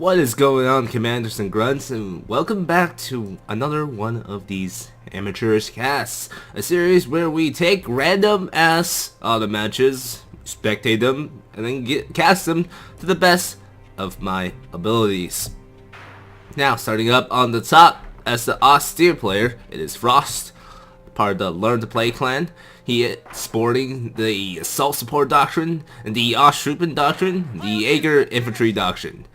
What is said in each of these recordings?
What is going on, Commanders and Grunts, and welcome back to another one of these Amateurs Casts, a series where we take random ass auto matches, spectate them, and then cast them to the best of my abilities. Now, starting up on the top, as the austere player, it is Frost, part of the Learn to Play clan. He is sporting the Assault Support Doctrine, and the Ostrupen Doctrine, the Jaeger Infantry Doctrine.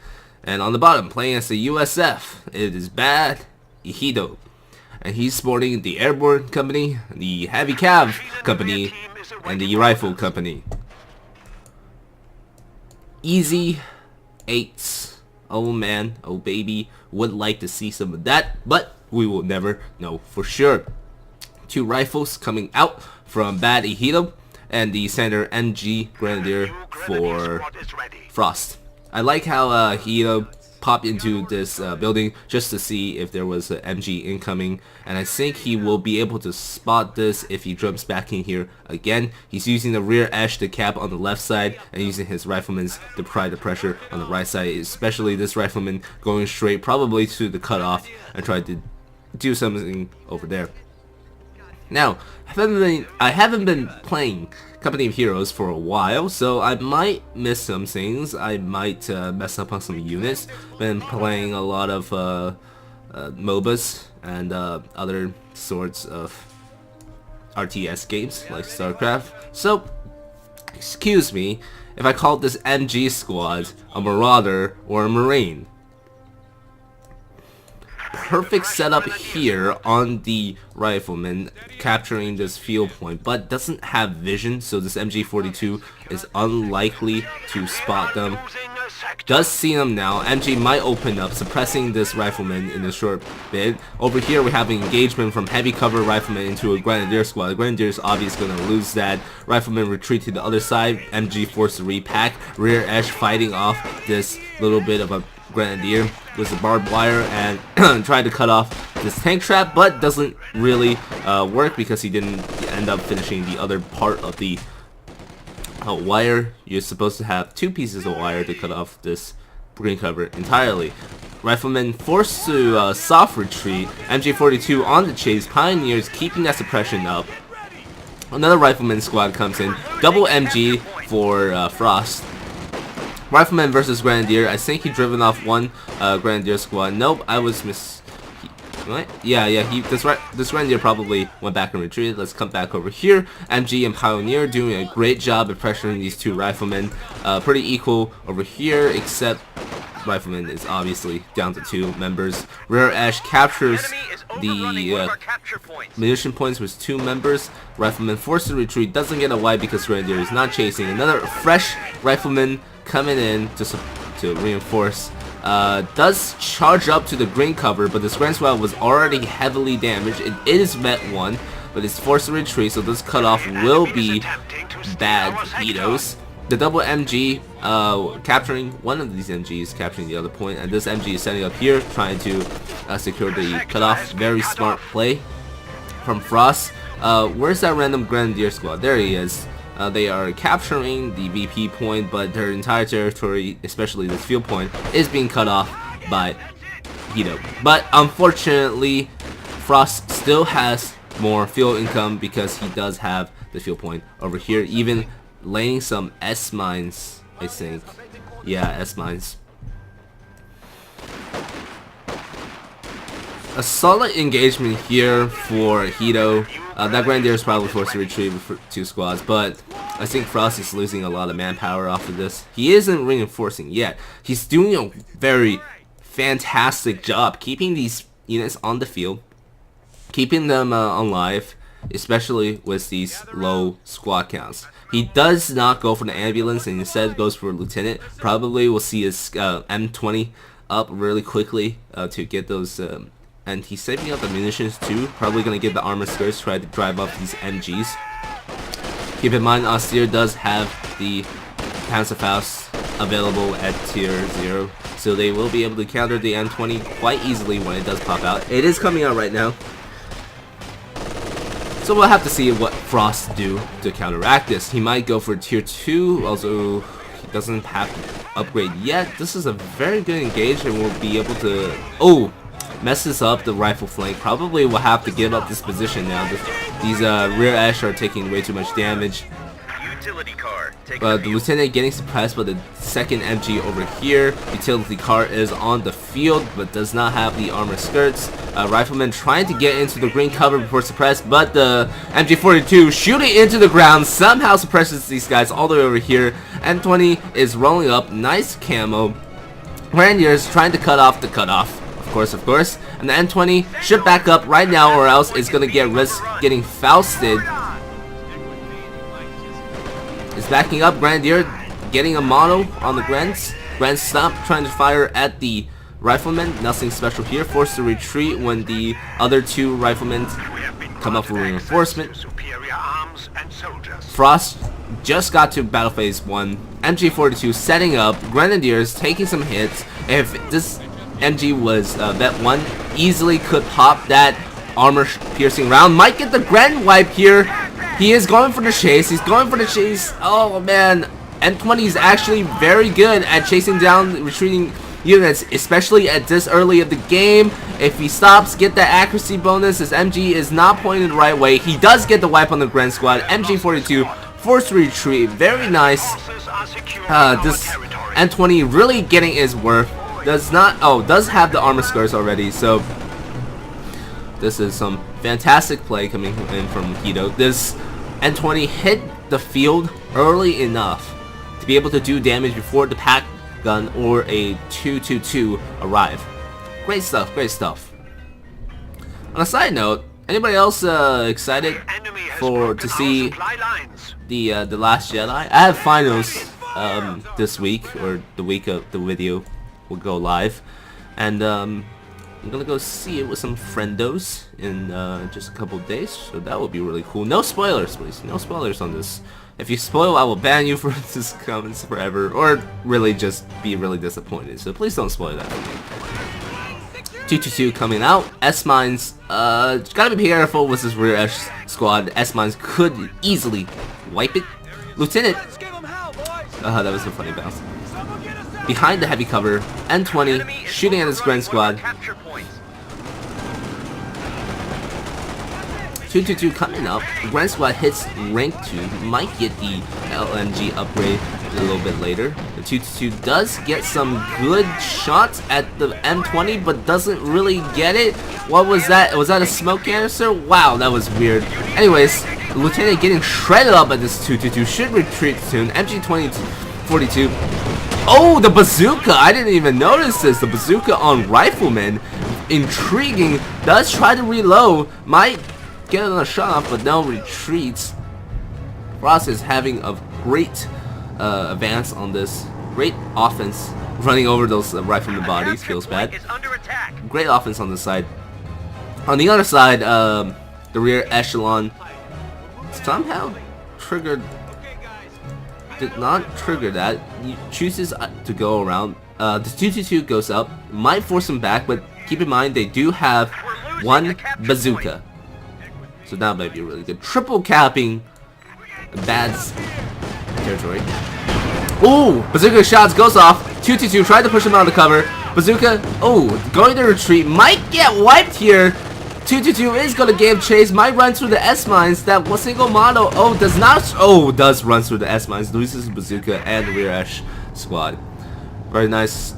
And on the bottom, playing as the USF, it is Bad Ihitto. And he's sporting the Airborne Company, the Heavy Cav Company, and the Rifle Company. Easy 8s. Oh man, oh baby, would like to see some of that, but we will never know for sure. 2 rifles coming out from Bad Ihitto, and the Standard MG Grenadier for Frost. I like how Ihitto popped into this building just to see if there was an MG incoming, and I think he will be able to spot this if he jumps back in here again. He's using the rear edge to cap on the left side and using his riflemen to apply the pressure on the right side, especially this rifleman going straight probably to the cutoff and try to do something over there. Now, I haven't been playing Company of Heroes for a while, so I might miss some things. I might mess up on some units. Been playing a lot of MOBAs and other sorts of RTS games like StarCraft. So, excuse me if I called this MG squad a Marauder or a Marine. Perfect setup here on the rifleman capturing this field point, but doesn't have vision, so this MG42 is unlikely to spot them. Does see them now. MG might open up, suppressing this rifleman in a short bit. Over here we have an engagement from heavy cover rifleman into a Grenadier squad. The Grenadier is obviously going to lose that. Rifleman retreat to the other side. MG forced to repack. Rear edge fighting off this little bit of a Grenadier with the barbed wire and tried to cut off this tank trap, but doesn't really work because he didn't end up finishing the other part of the wire. You're supposed to have 2 pieces of wire to cut off this green cover entirely. Rifleman forced to soft retreat. MG42 on the chase. Pioneers keeping that suppression up. Another rifleman squad comes in. Double MG for Frost. Rifleman versus Grenadier. I think he driven off one Grenadier squad. Nope, I was what? Yeah, this Grenadier probably went back and retreated. Let's come back over here. MG and Pioneer doing a great job of pressuring these 2 riflemen. Pretty equal over here, except Rifleman is obviously down to 2 members. Rear Edge captures the munition points with 2 members. Rifleman forced to retreat, doesn't get a wipe because Grenadier is not chasing. Another fresh Rifleman coming in to reinforce. Does charge up to the green cover, but this Grand Squad was already heavily damaged. It is Met 1, but it's forced to retreat, so this cutoff will be Bad Ihitto's. The double MG capturing one of these MGs, capturing the other point, and this MG is setting up here, trying to secure the cutoff. Very smart play from Frost. Where's that random Grenadier squad? There he is. They are capturing the VP point, but their entire territory, especially this field point, is being cut off by Ihitto. But unfortunately, Frost still has more field income because he does have the field point over here, even laying some S-mines, I think. Yeah, S-mines. A solid engagement here for Ihitto. That Grenadier is probably forced to retreat with 2 squads, but I think Frost is losing a lot of manpower off of this. He isn't reinforcing yet. He's doing a very fantastic job keeping these units on the field, keeping them alive, especially with these low squad counts. He does not go for the ambulance and instead goes for Lieutenant. Probably will see his M20 up really quickly to get those and he's saving up the munitions too. Probably going to get the armor skirts, try to drive up these MGs. Keep in mind, Austere does have the Panzerfaust available at tier 0, so they will be able to counter the M20 quite easily when it does pop out. It is coming out right now. So we'll have to see what Frost do to counteract this. He might go for tier 2, also he doesn't have to upgrade yet. This is a very good engage and will be able to... Oh! Messes up the rifle flank. Probably will have to give up this position now. These rear Esh are taking way too much damage. But the lieutenant getting suppressed by the second MG over here. Utility car is on the field but does not have the armor skirts. Rifleman trying to get into the green cover before suppressed, but the MG42 shooting into the ground somehow suppresses these guys all the way over here. M20 is rolling up. Nice camo. Grenadiers trying to cut off the cutoff. Of course. And the M20 should back up right now or else it's gonna get risk getting Fausted. Is backing up. Grenadier getting a mono on the Grens. Grens stop trying to fire at the riflemen. Nothing special here. Forced to retreat when the other two riflemen come up for reinforcement. Frost just got to battle phase 1. MG42 setting up. Grenadiers taking some hits. If this MG was vet 1, easily could pop that armor piercing round. Might get the Gren wipe here. He is going for the chase. He's going for the chase. Oh man, M20 is actually very good at chasing down retreating units, especially at this early of the game. If he stops, get that accuracy bonus. His MG is not pointed the right way. He does get the wipe on the Gren squad. MG42 forced retreat. Very nice. This M20 really getting his worth. Does have the armor scars already, so this is some fantastic play coming in from ihitto. This M20 hit the field early enough to be able to do damage before the pack gun or a 222 arrive. Great stuff, great stuff. On a side note, anybody else excited to see the Last Jedi? I have finals this week, or the week of the video will go live, and I'm gonna go see it with some friendos in just a couple days, so that will be really cool. No spoilers, please. No spoilers on this. If you spoil, I will ban you from this comments forever, or really just be really disappointed. So please don't spoil that for me. 222 coming out. S-Mines, gotta be careful with this rear Esh squad. S-Mines could easily wipe it. Lieutenant, that was a funny bounce. Behind the heavy cover, M20 shooting at his Gren squad. 222 coming up. Gren squad hits rank 2. Might get the LMG upgrade a little bit later. The 222 does get some good shots at the M20, but doesn't really get it. What was that? Was that a smoke canister? Wow, that was weird. Anyways, the lieutenant getting shredded up at this 222. Should retreat soon. MG42. Oh, the bazooka! I didn't even notice this. The bazooka on Rifleman. Intriguing. Does try to reload. Might get another shot off, but no, retreats. Frost is having a great advance on this. Great offense. Running over those Rifleman bodies. Feels bad. Great offense on this side. On the other side, the rear echelon somehow triggered. Did not trigger that. He chooses to go around. The 222 goes up. Might force him back, but keep in mind they do have one bazooka. So that might be really good. Triple capping bad territory. Ooh! Bazooka shots goes off. 222 tried to push him out of the cover. Bazooka, oh, going to retreat. Might get wiped here. 222 is going to give chase. Might run through the S-Mines. That was single mono. Oh, does not. Oh, does run through the S-Mines. Loses bazooka and rear Esh squad. Very nice.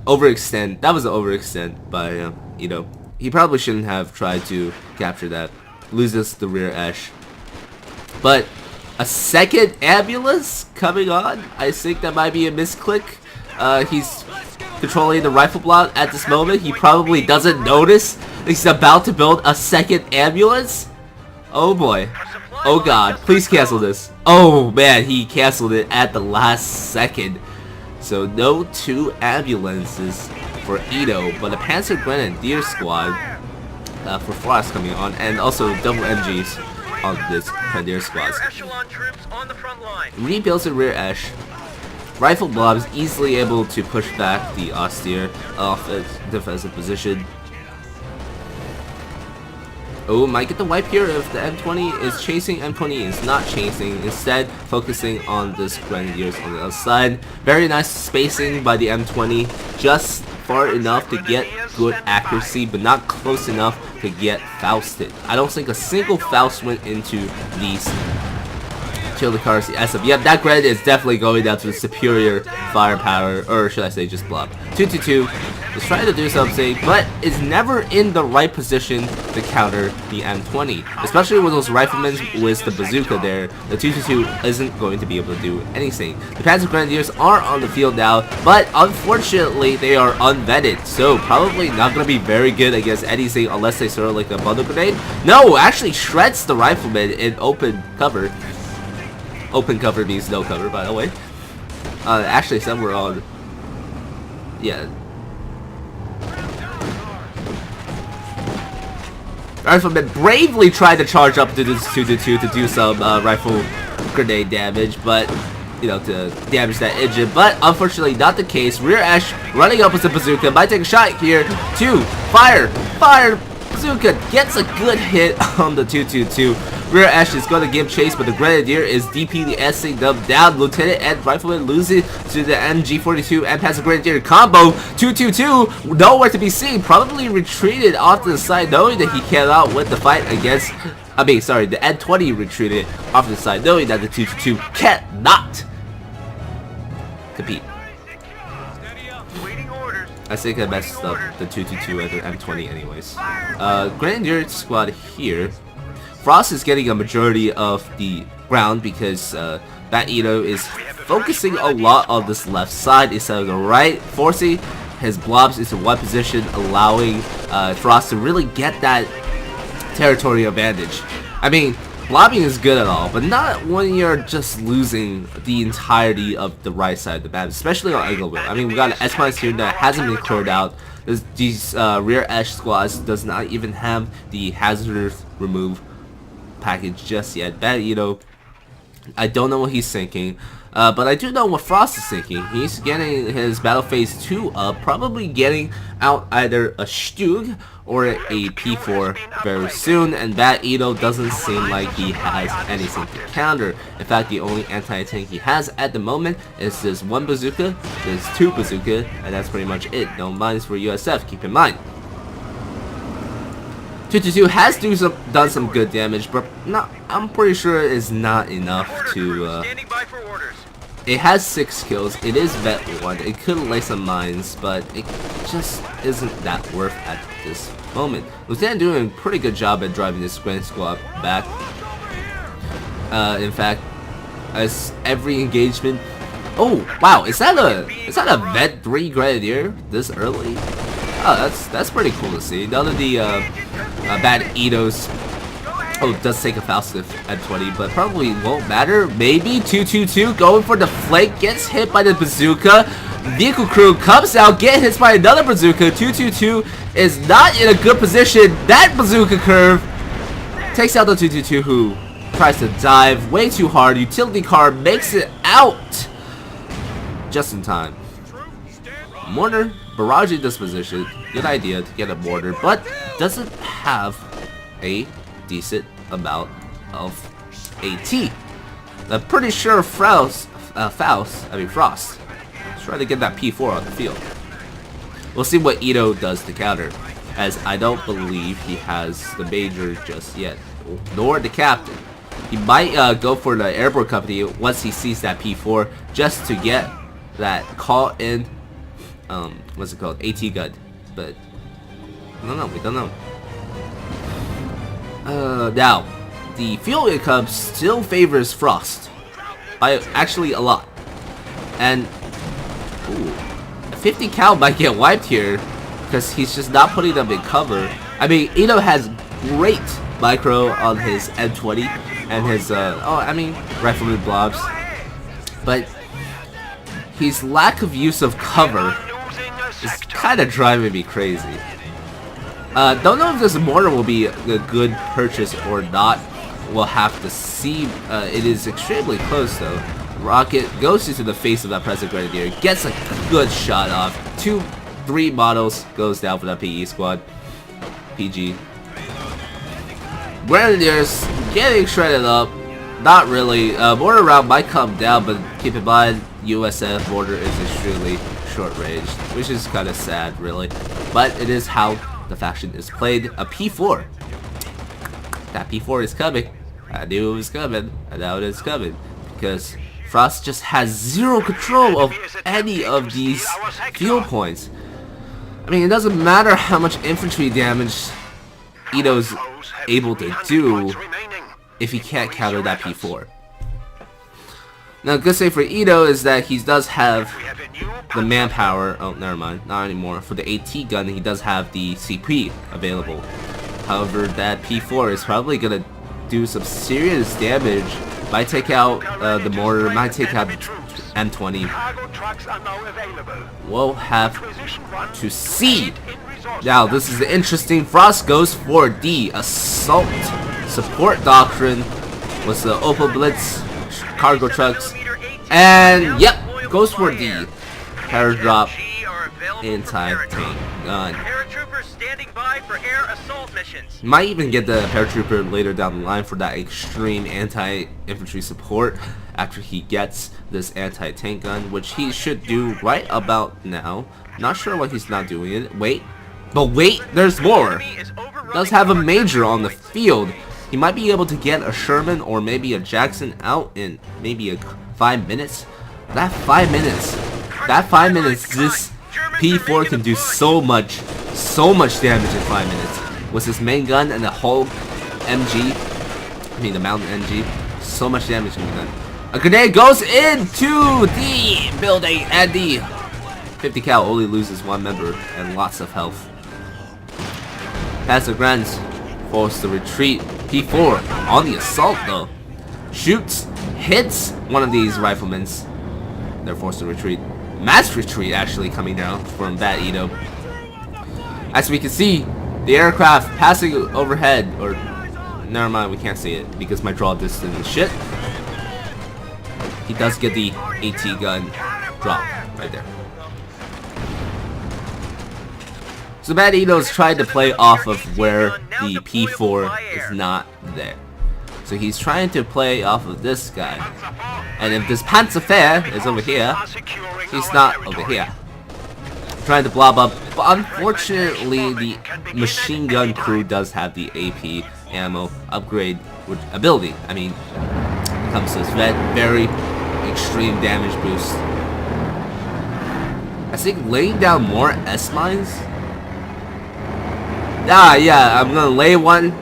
Overextend. That was an overextend by ihitto. He probably shouldn't have tried to capture that. Loses the rear Esh. But a second ambulance coming on. I think that might be a misclick. He's controlling the rifle block at this moment. He probably doesn't notice he's about to build a second ambulance. Oh boy. Oh god. Please cancel this. Oh man, he canceled it at the last second. So no 2 ambulances for ihitto, but a Panzer Grenadier squad for Frost coming on, and also double MGs on this Grenadier squad. Rebuilds the rear Esh. Rifle Blob's easily able to push back the austere off its defensive position. Oh, might get the wipe here if the M20 is chasing. M20 is not chasing, instead focusing on this Grenadiers on the other side. Very nice spacing by the M20, just far enough to get good accuracy, but not close enough to get Fausted. I don't think a single Faust went into these Chili cars as of yet. That Grenadier is definitely going down to the superior firepower, or should I say just blob. 222 is trying to do something, but is never in the right position to counter the M20. Especially with those riflemen with the bazooka there, the 222 isn't going to be able to do anything. The Panzer Grenadiers are on the field now, but unfortunately they are unvetted, so probably not going to be very good against anything unless they throw like a bundle grenade. No, actually shreds the rifleman in open cover. Open cover means no cover, by the way. Actually somewhere on... yeah. Rifleman bravely tried to charge up to this 222 to do some rifle grenade damage, but you know, to damage that engine. But unfortunately, not the case. Rear Ash running up with the bazooka, might take a shot here. Fire, bazooka gets a good hit on the 222. Rear Ash is going to give chase, but the Grenadier is DPSing them down. Lieutenant and Rifleman losing to the MG42 and Panzer Grenadier combo. 222 nowhere to be seen. Probably retreated off to the side, knowing that he cannot win the fight against... I mean, sorry, the M20 retreated off to the side, knowing that the 222 cannot compete. I think I messed up the 222 and the M20 anyways. Grenadier squad here. Frost is getting a majority of the ground because that ihitto is focusing a lot on this left side instead of the right, forcing his blobs into one position, allowing Frost to really get that territory advantage. I mean, blobbing is good at all, but not when you're just losing the entirety of the right side of the map, especially on Englewood. I mean, we got an S- here that hasn't been cleared out. These rear Ash squads does not even have the hazardous remove package just yet. That, you know, I don't know what he's thinking, but I do know what Frost is thinking. He's getting his battle phase 2 up, probably getting out either a Stug or a P4 very soon, and that ihitto doesn't seem like he has anything to counter. In fact, the only anti-tank he has at the moment is this one bazooka, this two bazooka, and that's pretty much it. No mines for USF, keep in mind. 222 has done some good damage, but I'm pretty sure it's not enough to... it has 6 kills, it is vet 1, it could lay some mines, but it just isn't that worth at this moment. Lieutenant doing a pretty good job at driving this Grand Squad back. In fact, as every engagement... oh, wow, is that a vet 3 Grenadier this early? Oh, that's pretty cool to see. None of the bad ihittos. Oh, it does take a Faustif at 20, but probably won't matter. Maybe 222 going for the flank, gets hit by the bazooka. Vehicle crew comes out, get hit by another bazooka. 222 is not in a good position. That bazooka curve takes out the 222, who tries to dive way too hard. Utility car makes it out just in time. Mortar barraging this position. Good idea to get a mortar, but doesn't have a decent amount of AT. I'm pretty sure Frost trying to get that P4 on the field. We'll see what ihitto does to counter, as I don't believe he has the major just yet, nor the captain. He might go for the airborne company once he sees that P4, just to get that call in, what's it called, AT gun, but I don't know, we don't know. Now, the fuel income still favors Frost by actually a lot, and ooh, a 50 cal might get wiped here because he's just not putting them in cover. I mean, ihitto has great micro on his M20 and his rifleman blobs, but his lack of use of cover is kind of driving me crazy. Don't know if this mortar will be a good purchase or not. We'll have to see. It is extremely close though. Rocket goes into the face of that President Grenadier, gets a good shot off. 2-3 models goes down for that PE squad. PG. Grenadiers getting shredded up. Not really. Mortar round might come down, but keep in mind, USF mortar is extremely short range, which is kind of sad, really. But it is how the faction is played. A P4. That P4 is coming. I knew it was coming, and now it is coming. Because Frost just has zero control of any of these fuel points. I mean, it doesn't matter how much infantry damage Ihitto's able to do if he can't counter that P4. Now, good thing for Ihitto is that he does have the manpower. Oh, never mind, not anymore. For the AT gun, he does have the CP available. However, that P4 is probably gonna do some serious damage. Might take out the mortar, might take out the M20. We'll have to see. Now, this is interesting. Frost goes for the assault support doctrine with the Opal Blitz cargo trucks, and yep, goes for the paradrop anti-tank gun. Might even get the paratrooper later down the line for that extreme anti-infantry support after he gets this anti-tank gun, which he should do right about now. Not sure why he's not doing it. Wait, but wait, there's more. Does have a major on the field. He might be able to get a Sherman or maybe a Jackson out in maybe 5 minutes. That 5 minutes, this P4 can do so much damage in 5 minutes. With his main gun and the whole MG, I mean the mountain MG, so much damage can be done. A grenade goes into the building, and the 50 cal only loses one member and lots of health. Passive grants forced to retreat. P4 on the assault though. Shoots, hits one of these riflemen. They're forced to retreat. Mass retreat actually coming down from that Ihitto. As we can see, the aircraft passing overhead, or never mind, we can't see it because my draw distance is shit. He does get the AT gun drop right there. So Bad Ihitto's tried to play off of where the P4 is not there. So he's trying to play off of this guy. And if this Panzerfair is over here, he's not over here. Trying to blob up, but unfortunately the machine gun crew does have the AP ammo upgrade ability. I mean, it comes to this very extreme damage boost. I think laying down more S-mines. Yeah, I'm gonna lay one.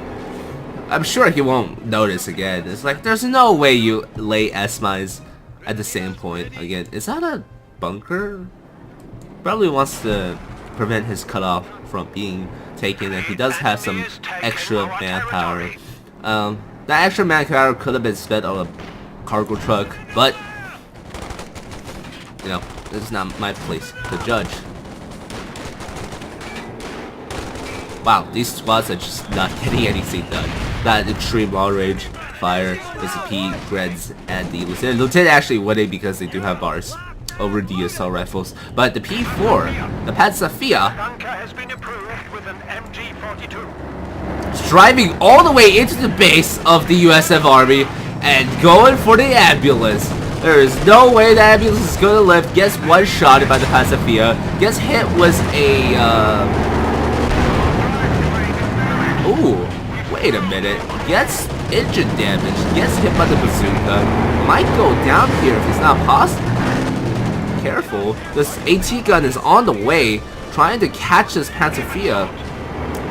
I'm sure he won't notice again. It's like, there's no way you lay S-mines at the same point again. Is that a bunker? Probably wants to prevent his cutoff from being taken, and he does have some extra manpower. That extra manpower could have been spent on a cargo truck, but you know, this is not my place to judge. Wow, these squads are just not getting anything done. That extreme long range fire, SCP, Greds, and the Lieutenant. Lieutenant actually winning because they do have bars over the assault rifles. But the P4, the Panzerfair, is driving all the way into the base of the USF Army and going for the ambulance. There is no way the ambulance is going to live. Gets one-shotted by the Panzerfair. Gets hit with a... Ooh, wait a minute. Gets engine damage. Gets hit by the bazooka. Might go down here if it's not possible. Careful. This AT gun is on the way, trying to catch this Panzerfair.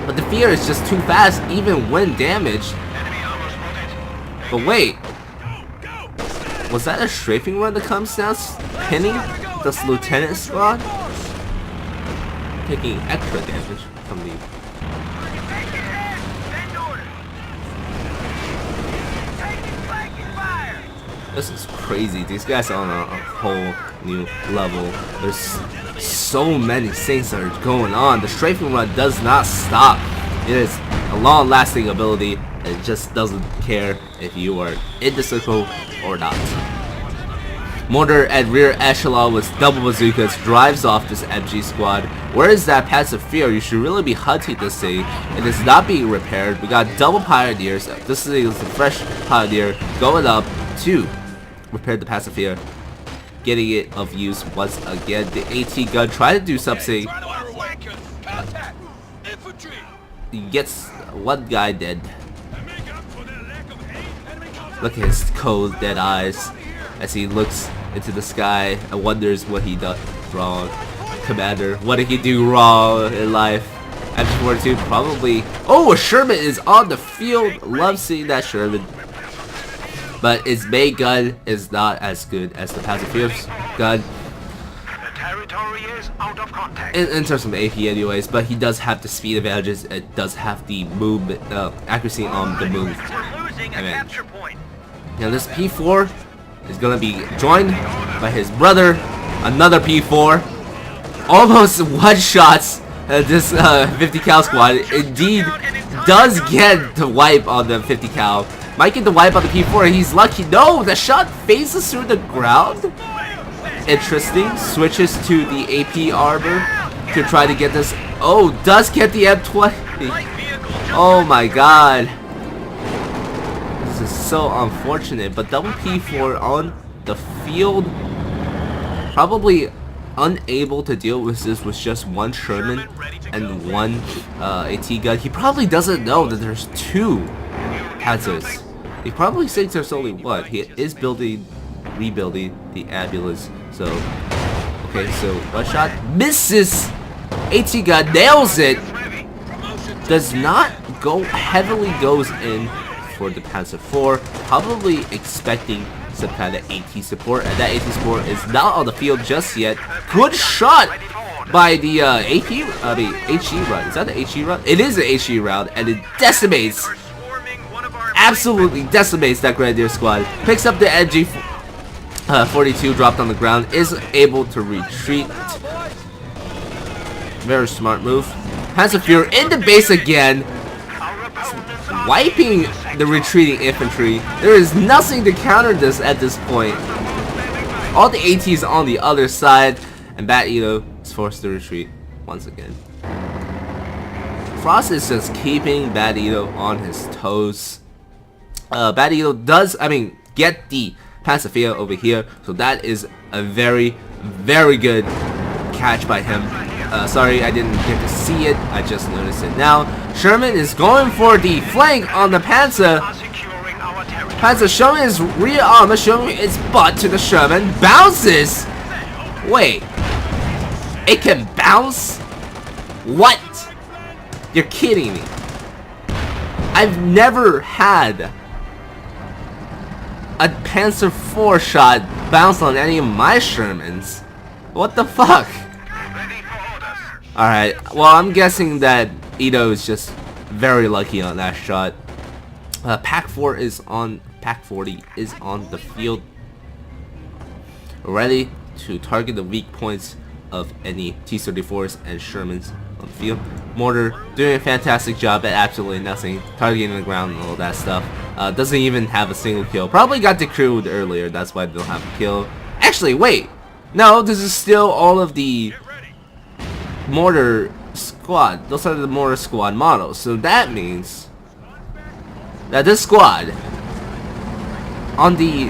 But the Fear is just too fast, even when damaged. But wait. Was that a strafing run that comes down, pinning this Lieutenant squad? Taking extra damage from the... This is crazy. These guys are on a whole new level. There's so many things that are going on. The strafing run does not stop. It is a long-lasting ability. It just doesn't care if you are in the circle or not. Mortar at rear echelon with double bazookas drives off this MG squad. Where is that passive fear? You should really be hunting this thing. It is not being repaired. We got double pioneers. This thing is the fresh pioneer going up to repair the passive fear. Getting it of use once again. The AT gun trying to do something. He gets one guy dead. Look at his cold dead eyes as he looks into the sky and wonders what he done wrong. Commander, what did he do wrong in life? MG42 probably. Oh, a Sherman is on the field. Love seeing that Sherman. But his main gun is not as good as the passive fear gun. In terms of AP anyways, but he does have the speed advantages. It does have the movement, accuracy on the move. Now this P4 is gonna be joined by his brother, another P4. Almost one shots this 50 cal squad. Indeed does get the wipe on the 50 cal. Might get the wipe on the P4. He's lucky. No, the shot phases through the ground. Interesting. Switches to the AP armor to try to get this. Oh, does get the M20. Oh my god. This is so unfortunate. But double P4 on the field. Probably unable to deal with this with just one Sherman and one AT gun. He probably doesn't know that there's two Panzers. He probably thinks there's only one. He is rebuilding the ambulance. So, okay, so one shot misses. AT gun nails it. Does not go heavily goes in for the Panzer IV. Probably expecting some kind of AT support, and that AT support is not on the field just yet. Good shot by the HE run. Is that the HE run? It is the HE round, and it decimates, absolutely decimates that Grenadier squad. Picks up the MG42 dropped on the ground, is able to retreat. Very smart move. Panzer Fuhrer in the base again, wiping the retreating infantry. There is nothing to counter this at this point. All the ATs on the other side, and Bat Ito is forced to retreat once again. Frost is just keeping Bat Ito on his toes. Bat Ito does, get the Panzer Fear over here, so that is a very, very good catch by him. Sorry, I didn't get to see it. I just noticed it now. Sherman is going for the flank on the Panzer. Panzer showing his rear armor, showing its butt to the Sherman. Bounces! Wait. It can bounce? What? You're kidding me. I've never had a Panzer IV shot bounce on any of my Shermans. What the fuck? Alright, well, I'm guessing that Ito is just very lucky on that shot. Pack 40 is on the field, ready to target the weak points of any T-34s and Shermans on the field. Mortar doing a fantastic job at absolutely nothing, targeting the ground and all that stuff. Doesn't even have a single kill. Probably got decrewed earlier, that's why they don't have a kill. Actually, wait! No, this is still all of the Mortar squad. Those are the Mortar squad models. So that means that this squad on the,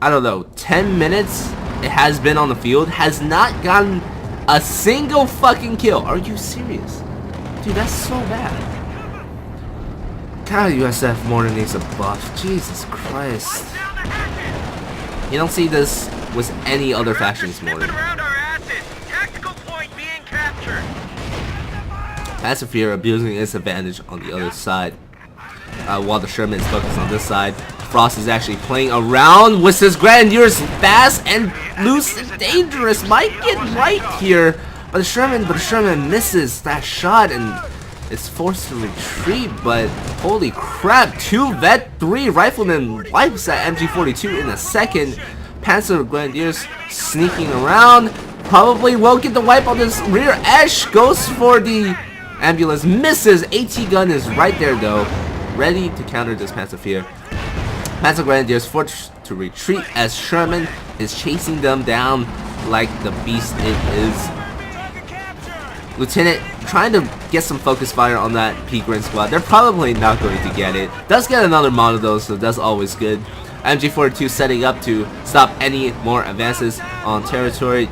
I don't know, 10 minutes it has been on the field has not gotten a single fucking kill. Are you serious? Dude, that's so bad. God, USF Mortar needs a buff. Jesus Christ. You don't see this with any other factions Mortar. Panzer Fear abusing its advantage on the other side, while the Sherman is focused on this side. Frost is actually playing around with his Grenadiers, fast and loose and dangerous. Might get right here, but the Sherman misses that shot and is forced to retreat. But holy crap, 2 Vet 3 Riflemen wipes that MG42 in a second. Panzer Grenadiers sneaking around, probably won't get the wipe on this rear edge. Goes for the ambulance, misses. AT gun is right there though, ready to counter this Panzer Fear. Panzer Grenadiers forced to retreat as Sherman is chasing them down like the beast it is. Lieutenant trying to get some focus fire on that Peacock squad. They're probably not going to get it. Does get another mono though, so that's always good. MG42 setting up to stop any more advances on territory.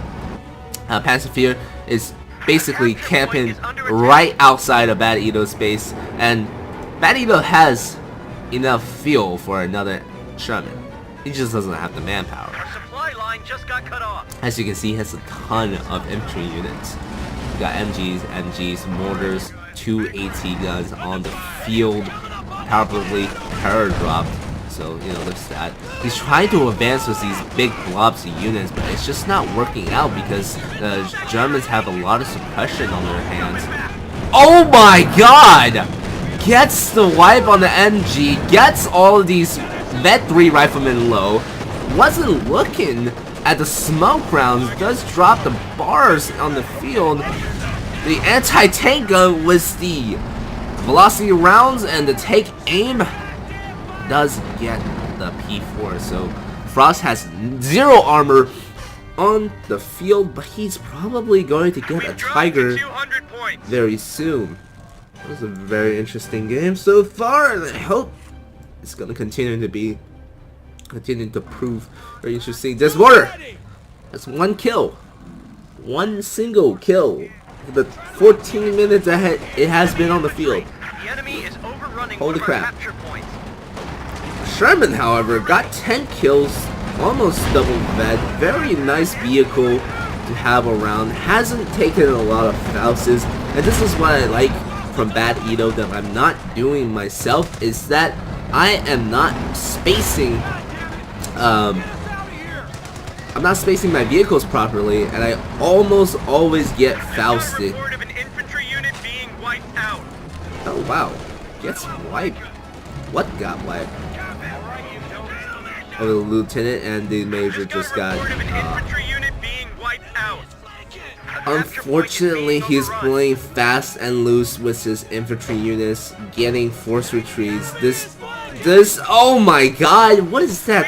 Panzerfear is basically camping right outside of Bad Ito's base, and Bad Ito has enough fuel for another Sherman. He just doesn't have the manpower. As you can see, he has a ton of infantry units. We got MGs, MGs, mortars, 2 AT guns on the field, probably power dropped. So, you know, there's that. He's trying to advance with these big blobs of units, but it's just not working out because the Germans have a lot of suppression on their hands. Oh my god! Gets the wipe on the MG, gets all of these Vet 3 riflemen low, wasn't looking at the smoke rounds, does drop the bars on the field. The anti-tank gun was the velocity rounds, and the take aim does get the P4. So Frost has 0 armor on the field, but he's probably going to get a Tiger very soon. It was a very interesting game so far, and I hope it's going to continue to prove very interesting. There's water. That's 1 kill, 1 single kill. The 14 minutes ahead it has been on the field. Holy crap. Sherman, however, got 10 kills, almost double vet. Very nice vehicle to have around. Hasn't taken a lot of Fausts, and this is what I like from Bad Ito that I'm not doing myself, is that I am not spacing I'm not spacing my vehicles properly, and I almost always get Fausted. Oh wow, gets wiped. What got wiped? Oh, the lieutenant and the major just got unfortunately, he's playing fast and loose with his infantry units, getting force retreats. This, oh my god, what is that?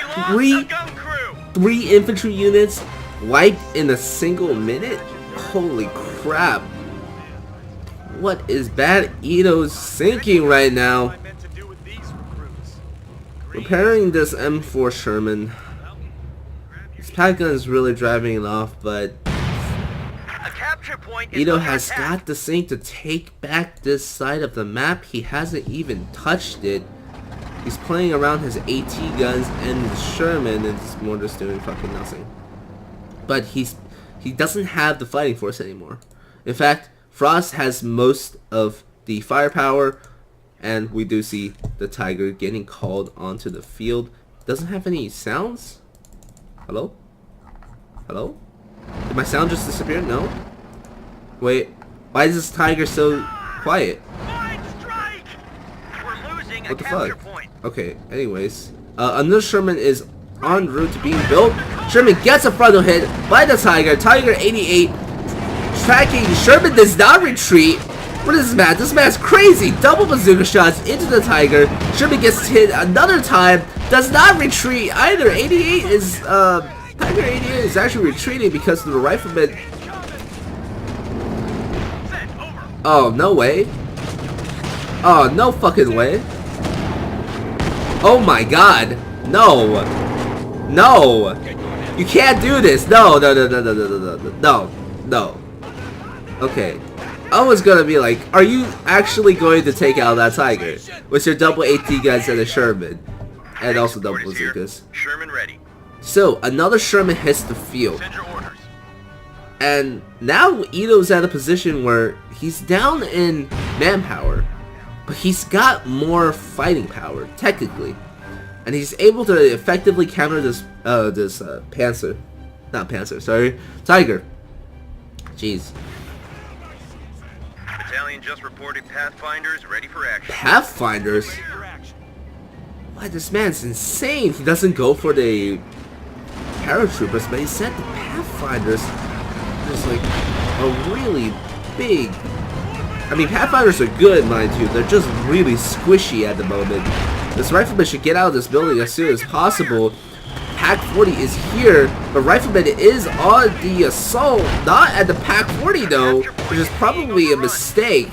Three infantry units wiped in a single minute? Holy crap. What is Bad Ito's thinking right now? Repairing this M4 Sherman. This pack gun is really driving it off, but Ito has got the thing to take back this side of the map. He hasn't even touched it. He's playing around his AT guns and his Sherman, and his mortar's doing fucking nothing. But he doesn't have the fighting force anymore. In fact, Frost has most of the firepower, and we do see the Tiger getting called onto the field. Doesn't have any sounds? Hello? Hello? Did my sound just disappear? No? Wait, why is this Tiger so quiet? What the fuck? Okay, anyways. Another Sherman is en route to being built. Sherman gets a frontal hit by the Tiger. Tiger 88 tracking. Sherman does not retreat. What is this man? This man's crazy. Double bazooka shots into the Tiger. Sherman gets hit another time. Does not retreat either. 88 is Tiger 88 is actually retreating because of the rifleman. Oh, no way. Oh, no fucking way. Oh my god. No. No. You can't do this. No, no, no, no, no, no, no, no, no, no. Okay. I was gonna be like, are you actually going to take out that Tiger with your double AT guns and a Sherman? And also double bazookas. Sherman ready. So, another Sherman hits the field. And now Ito's at a position where he's down in manpower, but he's got more fighting power, technically. And he's able to effectively counter this Tiger. Jeez. Battalion just reported Pathfinders ready for action. Pathfinders? What, this man's insane. He doesn't go for the paratroopers, but he sent the Pathfinders. Just like a really big. I mean, Pathfinders are good, mind you. They're just really squishy at the moment. This rifleman should get out of this building as soon as possible. Pac-40 is here, but Rifleman is on the assault, not at the Pac-40 though, which is probably a mistake.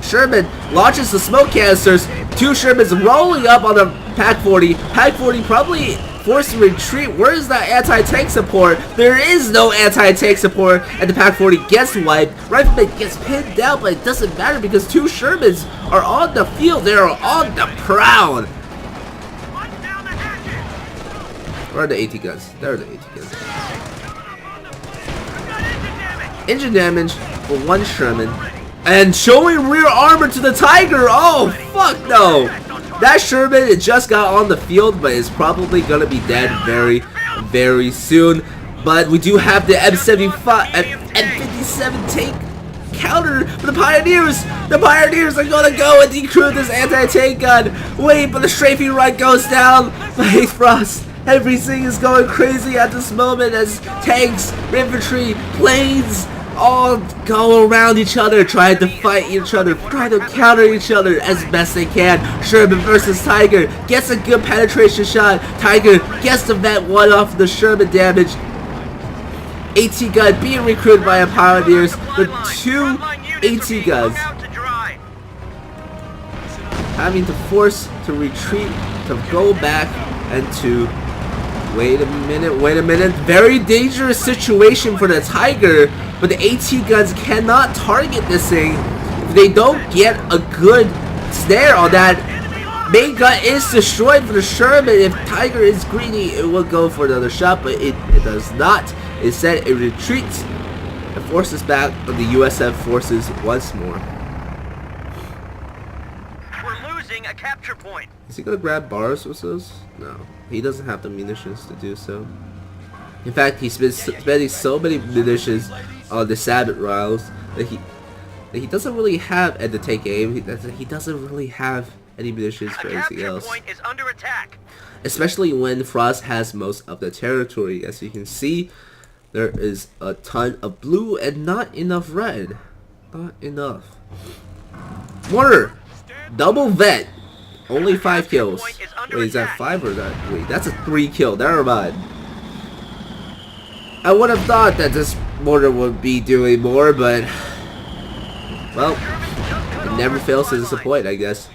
Sherman launches the smoke canisters. 2 Shermans rolling up on the Pac-40. Pac-40 probably forced to retreat. Where is that anti-tank support? There is no anti-tank support, and the Pac-40 gets wiped. Rifleman gets pinned down, but it doesn't matter because 2 Shermans are on the field. They are on the prowl. Where are the AT guns? There are the AT guns. Engine damage for 1 Sherman. And showing rear armor to the Tiger. Oh, fuck no. That Sherman just got on the field, but is probably going to be dead very, very soon. But we do have the M75, M57 tank counter for the Pioneers. The Pioneers are going to go and decrew this anti-tank gun. Wait, but the strafing run goes down. Hey, Frost. Everything is going crazy at this moment as tanks, infantry, planes all go around each other, trying to fight each other, trying to counter each other as best they can. Sherman versus Tiger gets a good penetration shot. Tiger gets the vent one off the Sherman damage. AT gun being recruited by a Pioneers. The 2 AT guns having to force to retreat, to go back and to wait a minute. Very dangerous situation for the Tiger, but the AT guns cannot target this thing. If they don't get a good snare on that, main gun is destroyed for the Sherman. If Tiger is greedy, it will go for another shot, but it does not. Instead, it retreats and forces back on the USF forces once more. We're losing a capture point. Is he gonna grab bars with us? No. He doesn't have the munitions to do so. In fact, he's been spending so many munitions on the Sabbath rounds that he doesn't really have at the take aim. He doesn't really have any munitions for anything else. Point is under attack. Especially when Frost has most of the territory. As you can see, there is a ton of blue and not enough red. Not enough. Mortar! Double vet! Only 5 kills. Wait, is that 5 or that? Wait, that's a 3 kill. Never mind. I would have thought that this mortar would be doing more, but well, it never fails to disappoint, I guess.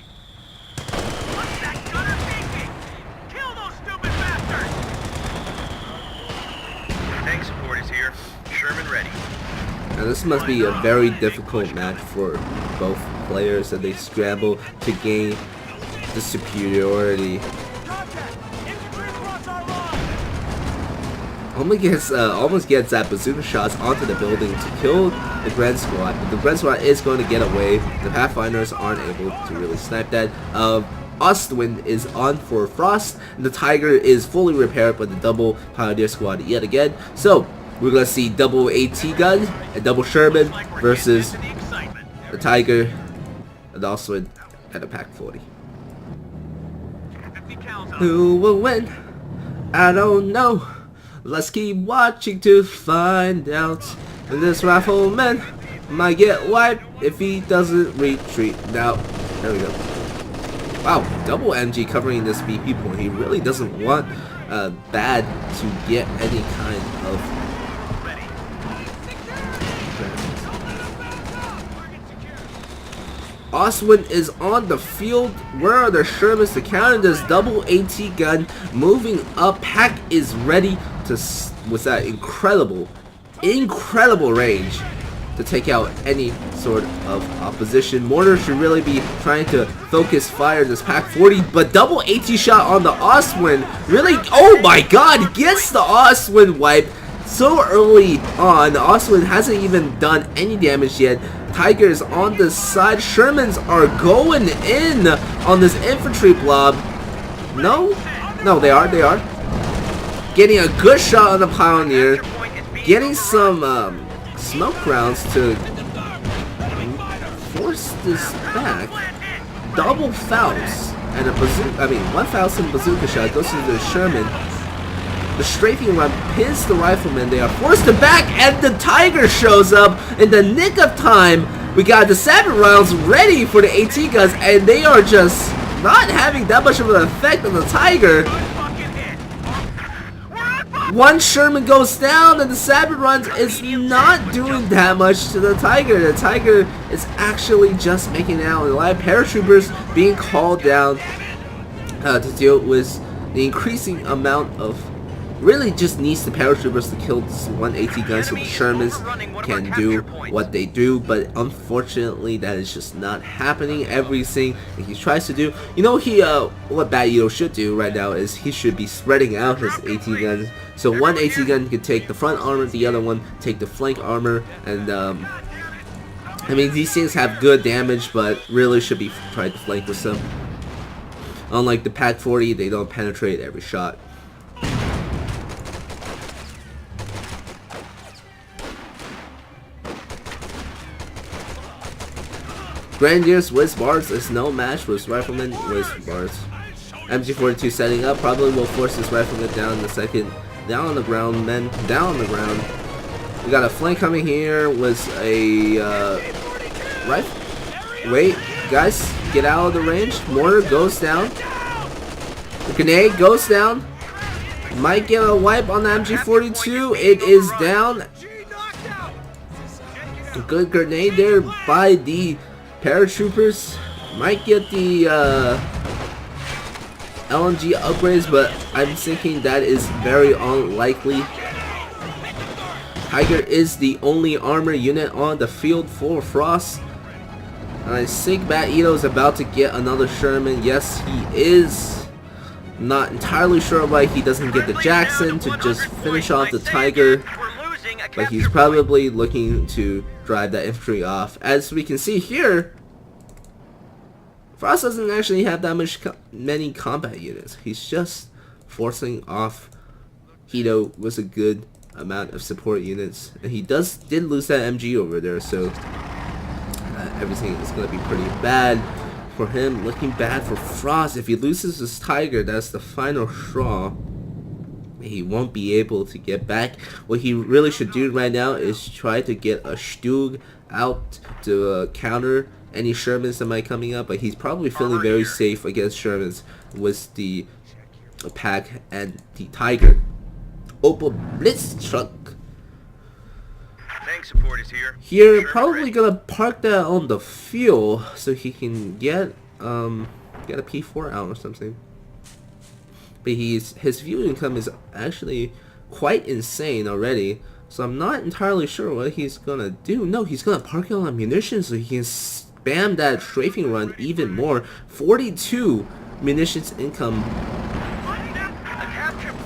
Tank support is here. Sherman ready. Now this must be a very difficult match for both players, and they scramble to gain the superiority. Almost gets that bazooka shots onto the building to kill the Grand Squad, but the Grand Squad is going to get away. The Pathfinders aren't able to really snipe that. Ostwind is on for Frost, and the Tiger is fully repaired by the double Pioneer Squad yet again. So we're going to see double AT gun and double Sherman versus the Tiger and Ostwind and the Pac-40. Who will win? I don't know. Let's keep watching to find out. And this Rifleman might get wiped if he doesn't retreat. Now, there we go. Wow, double MG covering this BP point. He really doesn't want Bad to get any kind of... Oswin is on the field. Where are the Shermans to counter this double AT gun? Moving up, Pack is ready to, with that incredible range, to take out any sort of opposition. Mortar should really be trying to focus fire this Pac-40, but double AT shot on the Oswin really, oh my god, gets the Oswin wipe so early on. The Oswin hasn't even done any damage yet. Tiger is on the side. Shermans are going in on this infantry blob. No, they are. Getting a good shot on the Pioneer. Getting some smoke rounds to force this back. Double Faust and a bazooka. 1,000 bazooka shot goes to the Sherman. The strafing run pins the Rifleman. They are forced to back, and the Tiger shows up in the nick of time. We got the 7 rounds ready for the AT guns, and they are just not having that much of an effect on the Tiger. One Sherman goes down, and the Sabot runs is not doing that much to the Tiger. The Tiger is actually just making it out. A lot of paratroopers being called down to deal with the increasing amount of. Really just needs the paratroopers to kill this one AT gun so the Shermans can do what they do, but unfortunately that is just not happening. Everything that he tries to do, you know, what Bad Edo should do right now is he should be spreading out his AT guns, so one AT gun can take the front armor, the other one take the flank armor, and I mean, these things have good damage, but really should be tried to flank with some. Unlike the PAC-40, they don't penetrate every shot. Grenadiers with bars is no match with Riflemen with bars. MG42 setting up, probably will force this Rifleman down in a second. Down on the ground, men, down on the ground. We got a flank coming here with a rifle. Wait, guys, get out of the range. Mortar goes down. The grenade goes down. Might get a wipe on the MG42. It is down. A good grenade there by the paratroopers. Might get the LMG upgrades, but I'm thinking that is very unlikely. Tiger is the only armor unit on the field for Frost. And I think Bad Edo is about to get another Sherman. Yes, he is. Not entirely sure why he doesn't get the Jackson to just finish off the Tiger. But he's probably looking to drive that infantry off. As we can see here, Frost doesn't actually have that many combat units. He's just forcing off Hito with a good amount of support units, and he did lose that MG over there, so everything is going to be pretty bad for him. Looking bad for Frost. If he loses his Tiger, that's the final straw. He won't be able to get back. What he really should do right now is try to get a Stug out to counter any Shermans that might coming up, but he's probably feeling very safe against Shermans with the pack and the Tiger. Opel Blitz truck. Tank support is here. Here, probably gonna park that on the field so he can get a P4 out or something. But his fuel income is actually quite insane already, so I'm not entirely sure what he's gonna do. No, he's gonna park it on munitions so he can spam that strafing run even more. 42 munitions income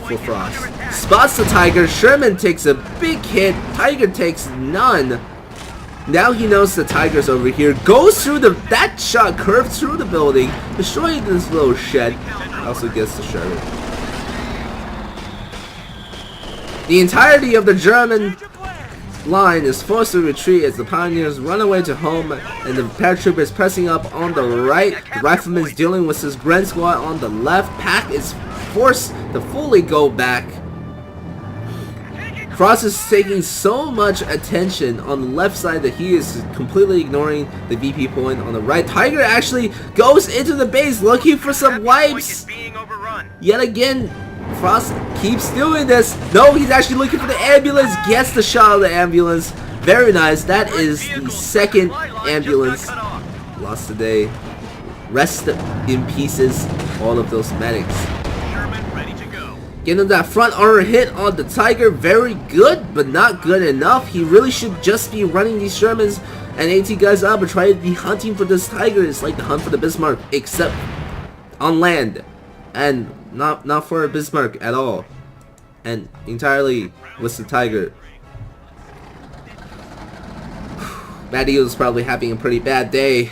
for Frost. Spots the Tiger. Sherman takes a big hit. Tiger takes none. Now he knows the Tiger's over here. Goes through that shot curved through the building, destroying this little shed. Also gets the Sherman. The entirety of the German line is forced to retreat as the Pioneers run away to home, and the paratroopers pressing up on the right. The Rifleman's dealing with his Gren squad on the left. Pack is forced to fully go back. Frost is taking so much attention on the left side that he is completely ignoring the VP point on the right. Tiger actually goes into the base looking for some wipes. Yet again, Frost keeps doing this. No, he's actually looking for the ambulance. Gets the shot of the ambulance. Very nice. That is the second ambulance lost today. Rest in pieces, all of those medics. Getting that front armor hit on the Tiger. Very good, but not good enough. He really should just be running these Shermans and AT guys up and try to be hunting for this Tiger. It's like the hunt for the Bismarck, except on land. And not for a Bismarck at all. And entirely with the Tiger. Bad Eagle is probably having a pretty bad day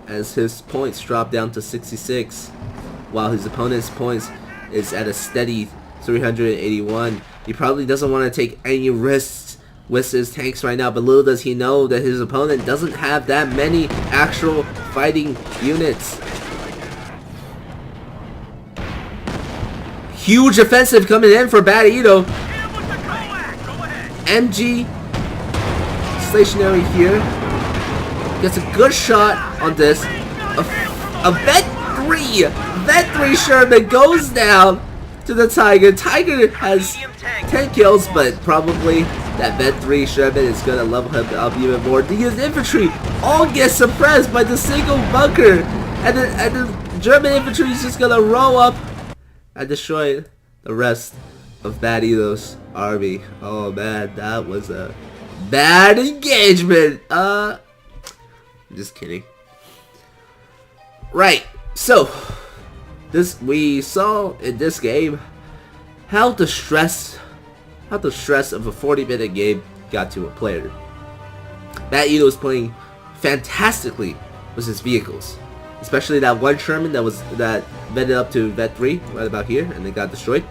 as his points drop down to 66 while his opponent's points is at a steady 381. He probably doesn't want to take any risks with his tanks right now, but little does he know that his opponent doesn't have that many actual fighting units. Huge offensive coming in for Bad Edo. MG stationary here. Gets a good shot on this. A Vet 3 Sherman goes down to the Tiger. Tiger has 10 kills, but probably that Vet 3 Sherman is gonna level him up even more. His infantry all get suppressed by the single bunker, and the German infantry is just gonna roll up and destroy the rest of Bad Ito's army. Oh man, that was a bad engagement. Just kidding. Right, so we saw in this game how the stress of a 40-minute game got to a player. Bad Ito was playing fantastically with his vehicles, especially that one Sherman that vended up to Vet 3 right about here and it got destroyed,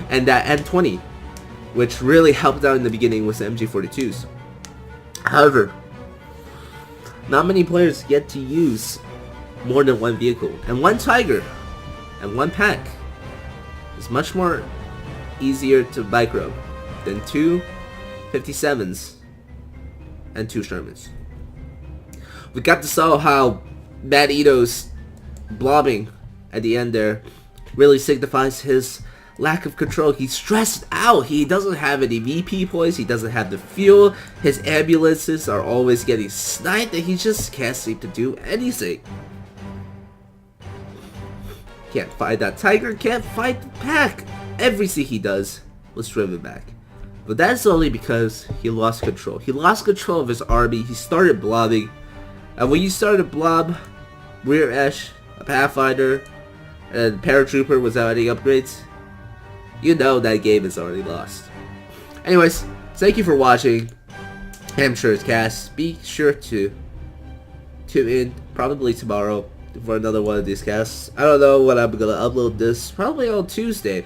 and that N20, which really helped out in the beginning with the MG42s. However, not many players get to use more than one vehicle, and one Tiger and one pack is much more easier to micro than two 57s and two Shermans. We got to saw how Bad Ito's blobbing at the end there really signifies his lack of control. He's stressed out. He doesn't have any VP points. He doesn't have the fuel. His ambulances are always getting sniped, and he just can't seem to do anything. Can't fight that Tiger. Can't fight the pack. Everything he does was driven back. But that's only because he lost control. He lost control of his army. He started blobbing. And when you started blob, rear Esh, a Pathfinder, and Paratrooper without any upgrades, you know that game is already lost. Anyways, thank you for watching Hamster's Cast. Be sure to tune in probably tomorrow for another one of these casts. I don't know when I'm gonna upload this, probably on Tuesday.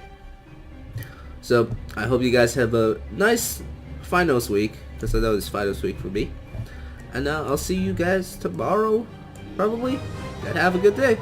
So I hope you guys have a nice finals week, because I know it's finals week for me. And I'll see you guys tomorrow, probably, and have a good day.